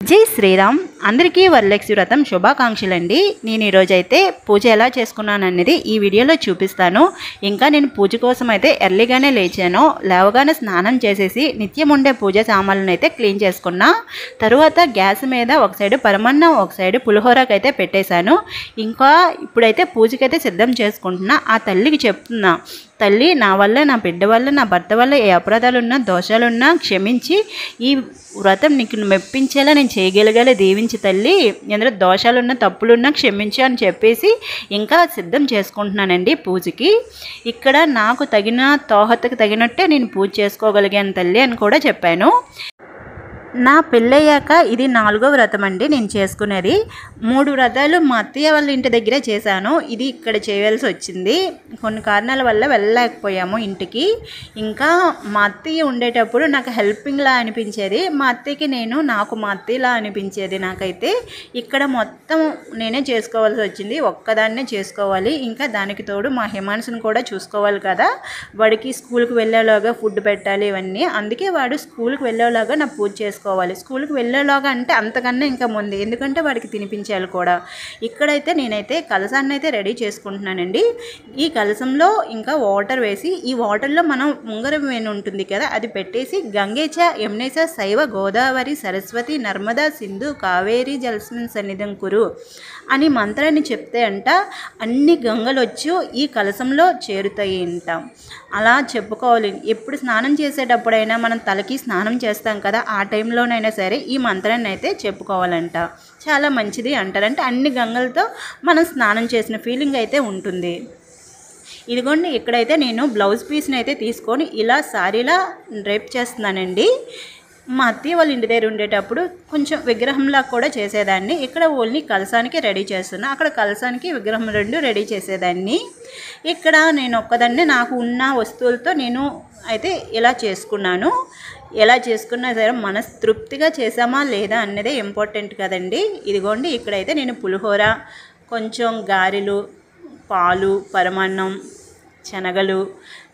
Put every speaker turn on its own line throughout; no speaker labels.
జై శ్రీరామ్ అందరికీ వరలక్ష్మి వ్రతం శుభాకాంక్షలండి। నేను ఈరోజైతే పూజ ఎలా చేసుకున్నాను అనేది ఈ వీడియోలో చూపిస్తాను। ఇంకా నేను పూజ కోసం అయితే ఎర్లీగానే లేచాను। లేవగానే స్నానం చేసేసి నిత్యం ఉండే పూజ సామాన్లను అయితే క్లీన్ చేసుకున్నా। తర్వాత గ్యాస్ మీద ఒక సైడ్ పరమన్నం ఒక సైడ్ పులిహోరకి అయితే పెట్టేశాను। ఇంకా ఇప్పుడైతే పూజకైతే సిద్ధం చేసుకుంటున్నా। ఆ తల్లికి చెప్తున్నా, తల్లి నా వల్ల నా బిడ్డ వల్ల నా భర్త వల్ల ఏ అపరాధాలున్నా దోషాలున్నా క్షమించి ఈ వ్రతం నీకు మెప్పించేలా నేను చేయగలిగేలా దీవించి తల్లి, ఎందులో దోషాలున్నా తప్పులున్నా క్షమించు అని చెప్పేసి ఇంకా సిద్ధం చేసుకుంటున్నానండి పూజకి। ఇక్కడ నాకు తగిన తోహతకు తగినట్టే నేను పూజ చేసుకోగలిగాను తల్లి అని కూడా చెప్పాను। నా పెళ్ళయ్యాక ఇది 4వ వ్రతం అండి నేను చేసుకునేది। 3 వ్రతాలు మా అత్తయ్య వాళ్ళ ఇంటి దగ్గరే చేశాను, ఇది ఇక్కడ చేయవలసి వచ్చింది। కొన్ని కారణాల వల్ల వెళ్ళలేకపోయాము ఇంటికి। ఇంకా మా అత్తయ్య ఉండేటప్పుడు నాకు హెల్పింగ్లా అనిపించేది, మా అత్తయ్యకి నాకు మా అత్తయ్యలా అనిపించేది నాకైతే। ఇక్కడ మొత్తం నేనే చేసుకోవాల్సి వచ్చింది, ఒక్కదాన్నే చేసుకోవాలి। ఇంకా దానికి తోడు మా హిమాన్స్ని కూడా చూసుకోవాలి కదా, వాడికి స్కూల్కి వెళ్ళేలాగా ఫుడ్ పెట్టాలి ఇవన్నీ, అందుకే వాడు స్కూల్కి వెళ్ళేలాగా నా పూజ చేసుకోవాలి। స్కూల్కి వెళ్ళేలాగా అంటే అంతకన్నా ఇంకా ముందు, ఎందుకంటే వాడికి తినిపించాలి కూడా। ఇక్కడైతే నేనైతే కలసాన్ని అయితే రెడీ చేసుకుంటున్నానండి। ఈ కలసంలో ఇంకా వాటర్ వేసి, ఈ వాటర్లో మనం ఉంగరం వేణు ఉంటుంది కదా అది పెట్టేసి గంగేచ యమునేచ శైవ గోదావరి సరస్వతి నర్మదా సింధు కావేరి జలస్మిన్ సన్నిధం కురు అని మంత్రాన్ని చెప్తే అంట అన్ని గంగలు వచ్చి ఈ కలసంలో చేరుతాయి అంట। అలా చెప్పుకోవాలి। ఎప్పుడు స్నానం చేసేటప్పుడైనా మనం తలకి స్నానం చేస్తాం కదా, ఆ టైంలోనైనా సరే ఈ మంత్రాన్ని అయితే చెప్పుకోవాలంట, చాలా మంచిది అంటారు। అంటే అన్ని గంగలతో మనం స్నానం చేసిన ఫీలింగ్ అయితే ఉంటుంది। ఇదిగోండి ఇక్కడైతే నేను బ్లౌజ్ పీస్ని అయితే తీసుకొని ఇలా సారీలా డ్రైప్ చేస్తున్నానండి। మా అత్తయ్య వాళ్ళ ఇంటి దగ్గర ఉండేటప్పుడు కొంచెం విగ్రహంలా కూడా చేసేదాన్ని, ఇక్కడ ఓన్లీ కలసానికి రెడీ చేస్తున్నా, అక్కడ కలసానికి విగ్రహం 2 రెడీ చేసేదాన్ని। ఇక్కడ నేను ఒక్కదాన్నే నాకు ఉన్న వస్తువులతో నేను అయితే ఇలా చేసుకున్నాను। ఎలా చేసుకున్నా సరే మనస్తృప్తిగా చేసామా లేదా అన్నదే ఇంపార్టెంట్ కదండి। ఇదిగోండి ఇక్కడైతే నేను పులిహోర, కొంచెం గారెలు, పాలు, పరమాన్నం, శనగలు,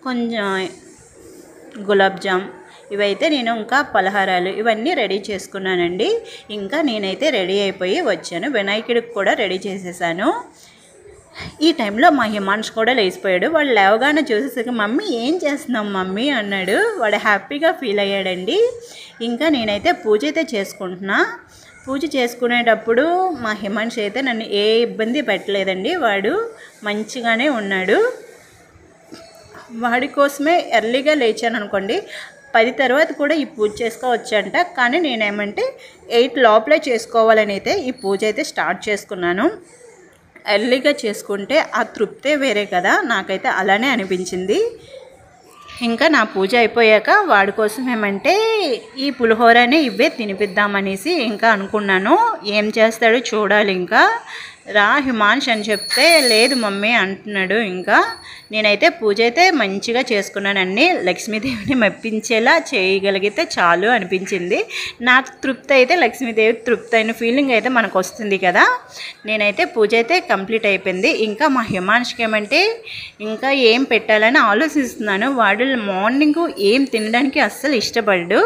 కొంచెం గులాబ్ జామ్, ఇవైతే నేను ఇంకా పలహారాలు ఇవన్నీ రెడీ చేసుకున్నానండి। ఇంకా నేనైతే రెడీ అయిపోయి వచ్చాను, వినాయకుడికి కూడా రెడీ చేసేసాను। ఈ టైంలో మా హిమాన్ష్ కూడా లేచిపోయాడు, వాడు లేవగానే చూసేసరికి మమ్మీ ఏం చేస్తున్నాం మమ్మీ అన్నాడు, వాడు హ్యాపీగా ఫీల్ అయ్యాడండి। ఇంకా నేనైతే పూజ అయితే చేసుకుంటున్నా। పూజ చేసుకునేటప్పుడు మా హిమాన్ష్ అయితే నన్ను ఏ ఇబ్బంది పెట్టలేదండి, వాడు మంచిగానే ఉన్నాడు। వాడి కోసమే ఎర్లీగా లేచాను అనుకోండి, 10 తర్వాత కూడా ఈ పూజ చేసుకోవచ్చంట, కానీ నేనేమంటే 8 లోపలే చేసుకోవాలని అయితే ఈ పూజ అయితే స్టార్ట్ చేసుకున్నాను। ఎర్లీగా చేసుకుంటే ఆ తృప్తే వేరే కదా, నాకైతే అలానే అనిపించింది। ఇంకా నా పూజ అయిపోయాక వాడి కోసం ఏమంటే ఈ పులిహోరనే ఇవే తినిపిద్దామనేసి ఇంకా అనుకున్నాను, ఏం చేస్తాడో చూడాలి। ఇంకా రా హిమాన్ష్ అని చెప్తే లేదు మమ్మీ అంటున్నాడు। ఇంకా నేనైతే పూజ అయితే మంచిగా చేసుకున్నానండి, లక్ష్మీదేవిని మెప్పించేలా చేయగలిగితే చాలు అనిపించింది నాకు। తృప్తి అయితే లక్ష్మీదేవి తృప్తి అయిన ఫీలింగ్ అయితే మనకు వస్తుంది కదా। నేనైతే పూజ అయితే కంప్లీట్ అయిపోయింది। ఇంకా మా హిమాన్ష్కి ఏమంటే ఇంకా ఏం పెట్టాలని ఆలోచిస్తున్నాను, వాడు మార్నింగ్ ఏం తినడానికి అస్సలు ఇష్టపడ్డు,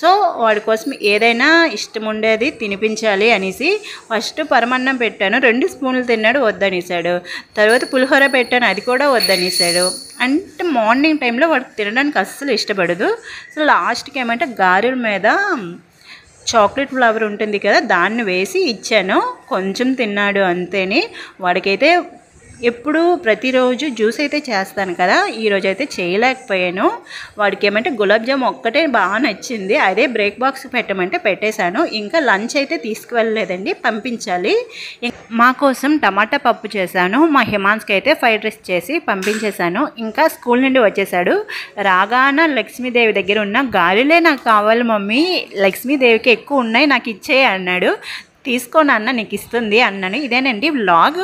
సో వాడి కోసం ఏదైనా ఇష్టం ఉండేది తినిపించాలి అనేసి ఫస్ట్ పరమాన్నం పెట్టాను, 2 స్పూన్లు తిన్నాడు, వద్దనేసాడు। తర్వాత పులిహోర పెట్టాను, అది కూడా వద్దనేసాడు। అంటే మార్నింగ్ టైంలో వాడికి తినడానికి అస్సలు ఇష్టపడదు। సో లాస్ట్కి ఏమంటే గారెల మీద చాక్లెట్ ఫ్లేవర్ ఉంటుంది కదా దాన్ని వేసి ఇచ్చాను, కొంచెం తిన్నాడు అంతేని। వాడికైతే ఎప్పుడు ప్రతిరోజు జ్యూస్ అయితే చేస్తాను కదా, ఈరోజు అయితే చేయలేకపోయాను। వాడికి ఏమంటే గులాబ్ జామ్ ఒక్కటే బాగా నచ్చింది, అదే బ్రేక్ బాక్స్ పెట్టమంటే పెట్టేశాను। ఇంకా లంచ్ అయితే తీసుకువెళ్ళలేదండి, పంపించాలి। మా కోసం టమాటా పప్పు చేశాను, మా హిమాన్స్కి అయితే ఫ్రైడ్ రైస్ చేసి పంపించేశాను। ఇంకా స్కూల్ నుండి వచ్చేసాడు, రాగాన లక్ష్మీదేవి దగ్గర ఉన్న గారెలే నాకు కావాలి మమ్మీ, లక్ష్మీదేవికి ఎక్కువ ఉన్నాయి నాకు ఇచ్చేయి అన్నాడు। తీసుకో నాన్న నీకు ఇస్తుంది అన్నాను। ఇదేనండి వ్లాగ్।